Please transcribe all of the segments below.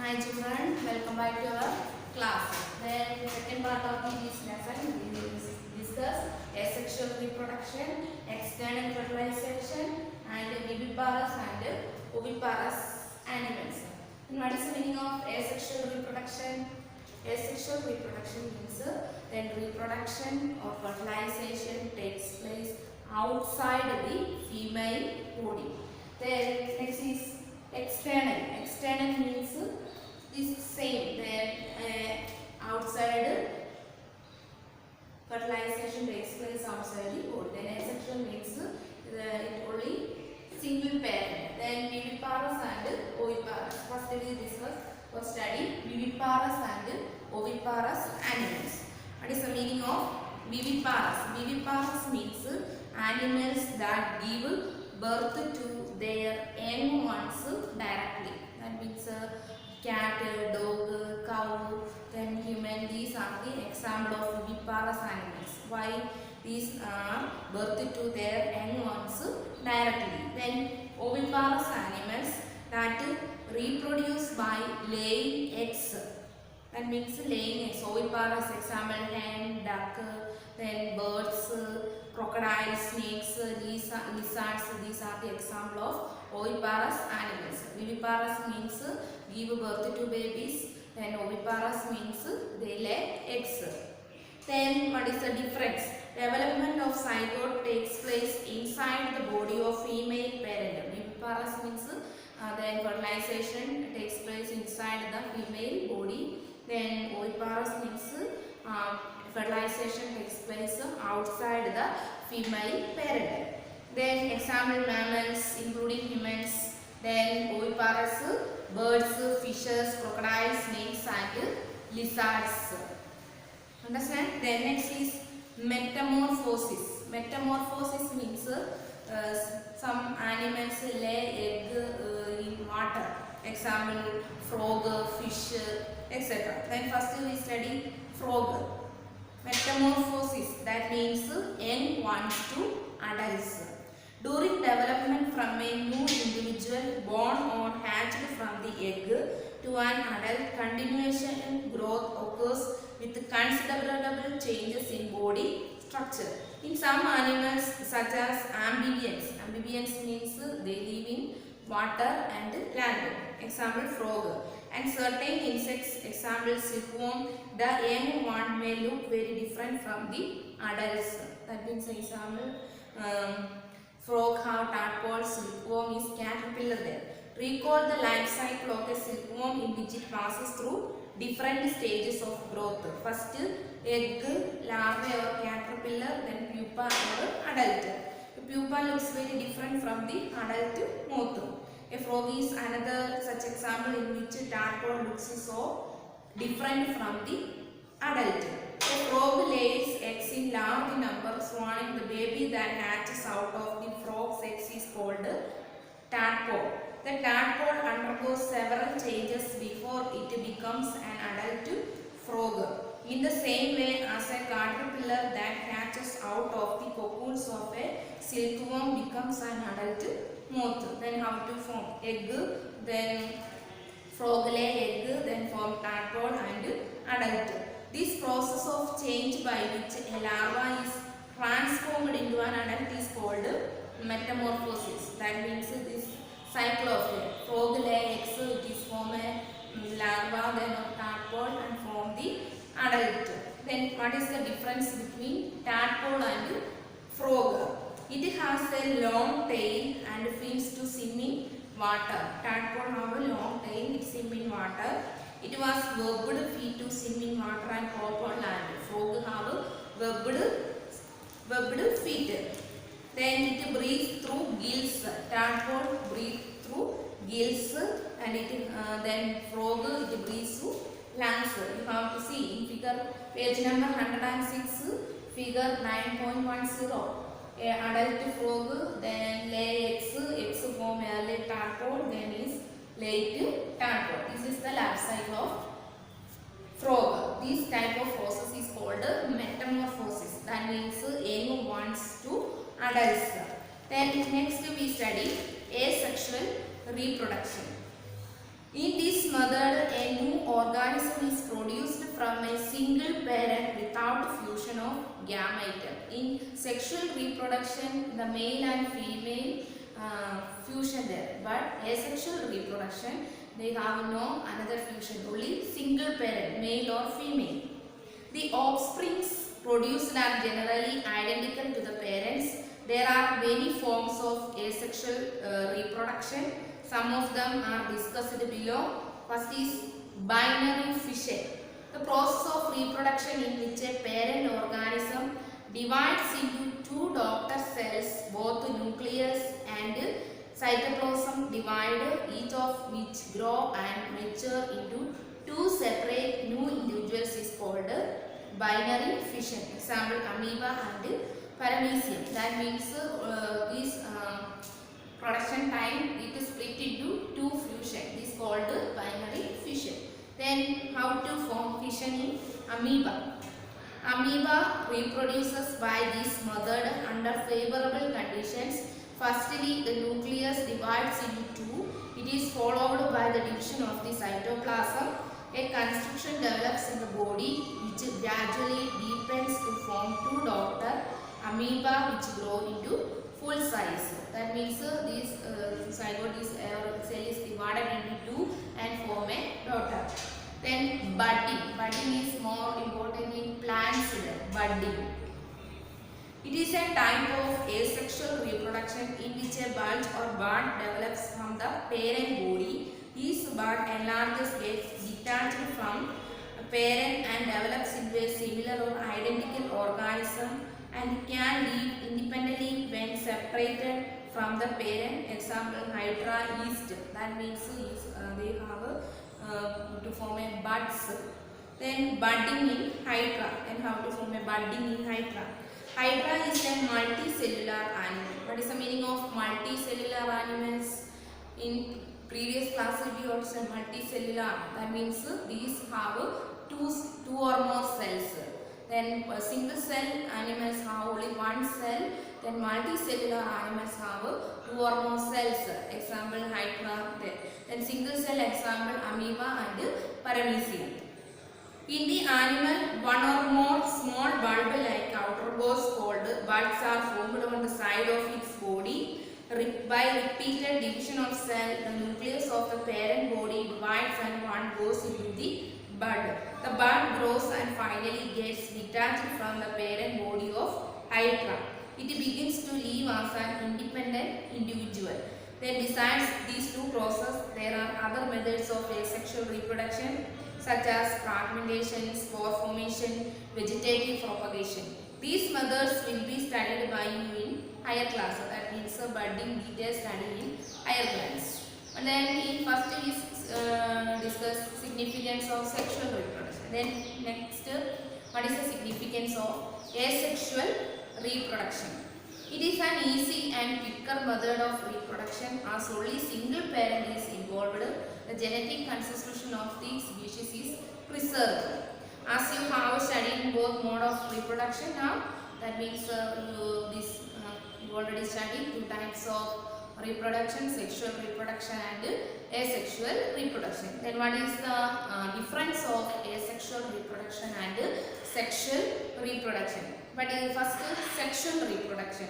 Hi children, welcome back to our class. Then second part of this lesson we will discuss asexual reproduction, external fertilization and viviparous and oviparous animals. And what is the meaning of asexual reproduction? Asexual reproduction means then reproduction or fertilization takes place outside the female body. Then next is external. External means this same. Then outside fertilization takes place outside the body. Then asexual means it only single parent. Then viviparous and oviparous. First we discuss or study viviparous and oviparous animals. What is the meaning of viviparous? Viviparous means animals that give birth to their young ones directly. That means cat, dog, cow, then human. These are the example of viviparous animals. Why? These are birth to their young ones directly. Then oviparous animals that reproduce by laying eggs. That means laying eggs. Oviparous example hen, duck, then birds, crocodiles, snakes, lizards. These are the example of oviparous animals. Viviparous means give birth to babies. Then oviparous means they lay eggs. Then what is the difference? Development of zygote takes place inside the body of female parent. Viviparous means then fertilization takes place inside the female body. Then oviparous means fertilization takes place outside the female parent. Then example mammals including humans. Then oviparous birds, fishes, crocodiles, snakes and lizards. Understand? Then next is metamorphosis. Metamorphosis means some animals lay egg in water. Example frog, fish, etc. Then first we study frog. Metamorphosis, that means young ones to adults. During development from a new individual born or hatched from the egg to an adult, continuation in growth occurs with considerable changes in body structure. In some animals such as amphibians, amphibians means they live in water and land. Example frog. And certain insects, example silkworm, the young one may look very different from the adults. That means example frog have tadpole, silkworm is caterpillar there. Recall the life cycle of a silkworm in which it passes through different stages of growth. First egg, larvae or caterpillar, then pupa or adult. The pupa looks very different from the adult moth. A frog is another such example in which tadpole looks so different from the adult. A frog lays eggs in large numbers, warning the baby that hatches out of the frog's eggs is called tadpole. The tadpole undergoes several changes before it becomes an adult frog. In the same way as a caterpillar that hatches out of the cocoons of a silkworm becomes an adult moth. Then how to form egg, then frog lay egg, then form tadpole and adult. This process of change by which a larva is transformed into an adult is called metamorphosis. That means this cycle of a frog lay eggs, it is form a larva, then a tadpole and form the adult. Then what is the difference between tadpole and frog? It has a long tail and fins to swim in water. Tadpole have a long tail, it swim in water. It was webbed feet to swim in water and hop on land. Frog have webbed feet. Then it breathes through gills. Tadpole breathes through gills and it then frog it breathes through lungs. You have to see in figure page number 106, figure 9.10. Adult frog then lay eggs, eggs form early tadpole, then is laid tadpole. This is the life cycle of frog. This type of process is called metamorphosis. That means young ones to adults. Then next we study asexual reproduction. In this method, a new organism is produced from a single parent without fusion of gamete. In sexual reproduction, the male and female fusion there, but asexual reproduction, they have no another fusion, only single parent, male or female. The offsprings produced are generally identical to the parents. There are many forms of asexual reproduction. Some of them are discussed below. First is binary fission. The process of reproduction in which a parent organism divides into two daughter cells, both nucleus and cytoplasm divide, each of which grow and mature into two separate new individuals is called binary fission. Example, amoeba and paramecium. That means this production time it is split into two fusion. This is called binary fission. Then how to form fission in amoeba? Amoeba reproduces by this method under favorable conditions. Firstly, the nucleus divides into two. It is followed by the division of the cytoplasm. A constriction develops in the body which gradually deepens to form two daughter amoeba which grow into full size. That means this zygote is cell is divided into two and form a daughter. Then budding. Budding is more important in plants. Budding. It is a type of asexual reproduction in which a bulge or bud develops from the parent body. This bud enlarges, gets detached from a parent and develops into a similar or identical organism and can live independently when separated from the parent. Example, Hydra yeast. That means they have to form a buds. Then budding in Hydra. Then how to form a budding in Hydra? Hydra is a multicellular animal. What is the meaning of multicellular animals? In previous class we also multicellular. That means these have two or more cells. Then single cell animals have only one cell. Then multicellular animals have two or more cells. Example, Hydra. Then single cell example, amoeba and paramecium. In the animal, one or more small bulb-like outer ghosts called buds are formed on the side of its body. By repeated division of cell, the nucleus of the parent body divides and one goes into the bud. The bud grows and finally gets detached from the parent body of Hydra. It begins to live as an independent individual. Then besides these two processes, there are other methods of asexual reproduction such as fragmentation, spore formation, vegetative propagation. These methods will be studied by you in higher classes. That means budding detailed study in higher class. And then in first we discuss significance of sexual reproduction. Then next, what is the significance of asexual reproduction? It is an easy and quicker method of reproduction as only single parent is involved. The genetic constitution of the species is preserved. As you have studied both mode of reproduction now, that means you already studied two types of reproduction, sexual reproduction and asexual reproduction. Then what is the difference of asexual reproduction and sexual reproduction? But first, sexual reproduction.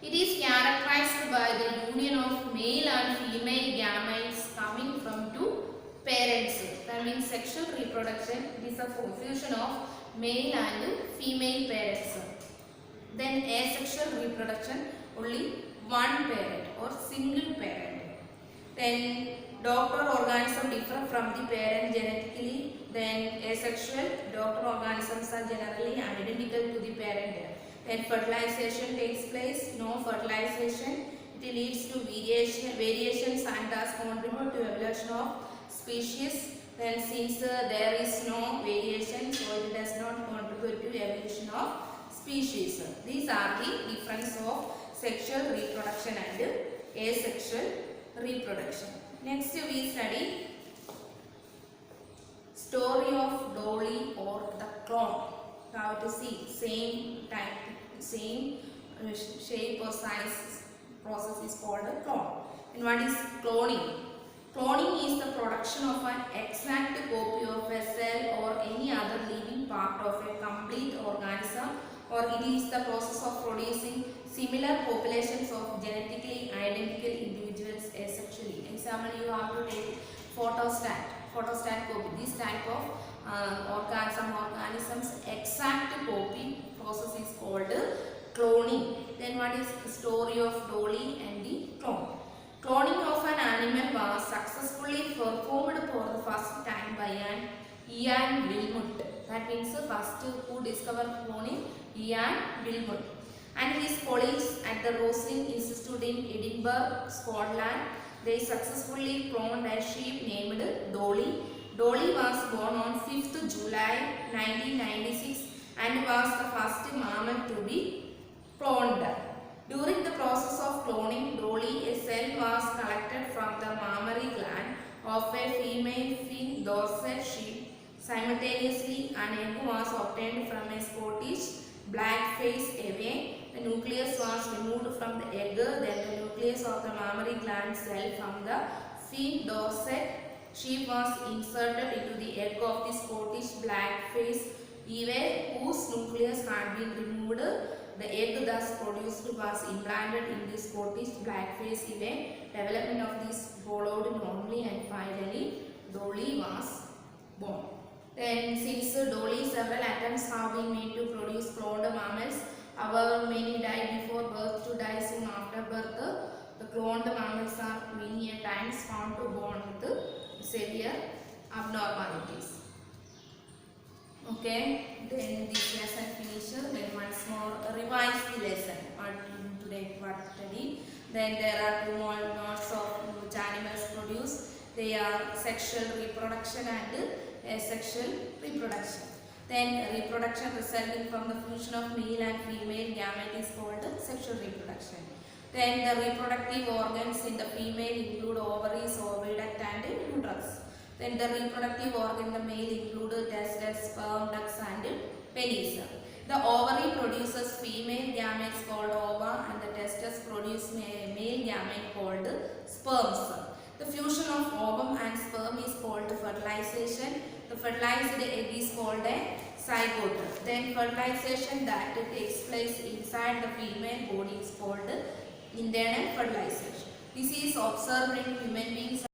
It is characterized by the union of male and female gametes coming from two parents. That means sexual reproduction is a fusion of male and female parents. Then asexual reproduction, only one parent or single parent. Then daughter organism differ from the parent genetically. Then asexual daughter organisms are generally identical to the parent. Then fertilization takes place, no fertilization. It leads to variations and thus contribute to evolution of species. Then since there is no variation, so it does not contribute to evolution of species. These are the difference of sexual reproduction and asexual reproduction. Next we study story of Dolly or the clone. You have to see same type, same shape or size process is called a clone. And what is cloning? Cloning is the production of an exact copy of a cell or any other living part of a complete organism, or it is the process of producing similar populations of genetically identical individuals asexually. Example, you have to take photostat copy. This type of organisms exact copy process is called cloning. Then what is the story of Dolly and the clone? Cloning of an animal was successfully performed for the first time by an Ian Wilmut. That means the first who discovered cloning, Ian Wilmut, and his colleagues at the Roslin Institute in Edinburgh, Scotland. They successfully cloned a sheep named Dolly. Dolly was born on 5th July 1996 and was the first mammal to be cloned. During the process of cloning Dolly, a cell was collected from the mammary gland of a female fin dorsal sheep. Simultaneously, an egg was obtained from a Scottish black-faced avian. The nucleus was removed from the egg, then the nucleus of the mammary gland cell from the fin dorsal sheep was inserted into the egg of the Scottish black-faced ewe whose nucleus had been removed. The egg thus produced was implanted in the Scottish black-faced ewe. Development of this followed normally and finally Dolly was born. Then since Dolly, several attempts have been made to produce cloned mammals. However, many die before birth to die soon after birth. The cloned mammals are many a times found to born with severe abnormalities. Okay, then this lesson finishes. Then once more revise the lesson today what study. Then there are two more modes of which animals produce. They are sexual reproduction and asexual reproduction. Then reproduction resulting from the fusion of male and female gamete is called sexual reproduction. Then the reproductive organs in the female include ovaries, oviduct and uterus. Then the reproductive organ in the male include testes, sperm ducts and penis. The ovary produces female gametes called ova and the testes produce male gamete called sperms. The fusion of ovum and sperm is called fertilization. The fertilized egg is called a zygote. Then fertilization that takes place inside the female body is called internal fertilization. This is observed in human beings.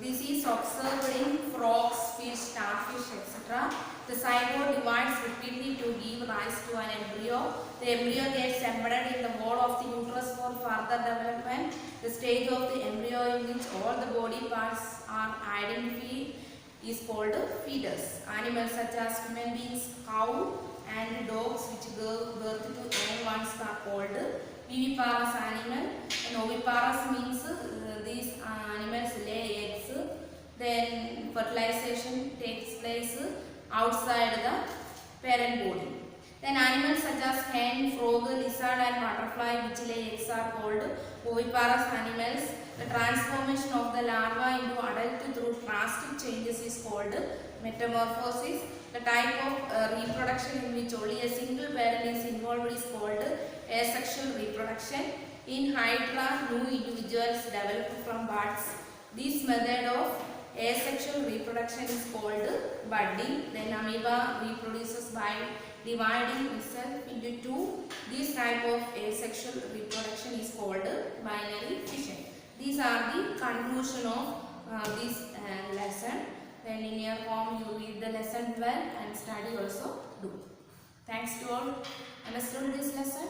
This is observed in frogs, fish, starfish, etc. The zygote divides repeatedly to give rise to an embryo. The embryo gets embedded in the wall of the uterus for further development. The stage of the embryo in which all the body parts are identified is called fetus. Animals such as human beings, cow and dogs which give birth to young ones are called viviparous animal. And oviparous means these animals lay eggs. Then fertilization takes place outside the parent body. Then animals such as hen, frog, lizard and butterfly which lay eggs are called oviparous animals. The transformation of the larva into adult through drastic changes is called metamorphosis. The type of reproduction in which only a single parent is involved is called asexual reproduction. In Hydra, new individuals develop from buds. This method of asexual reproduction is called budding. Then amoeba reproduces by dividing itself into two. This type of asexual reproduction is called binary fission. These are the conclusion of this lesson. Then in your form you read the lesson well and study also do. Thanks to all. Understood this lesson?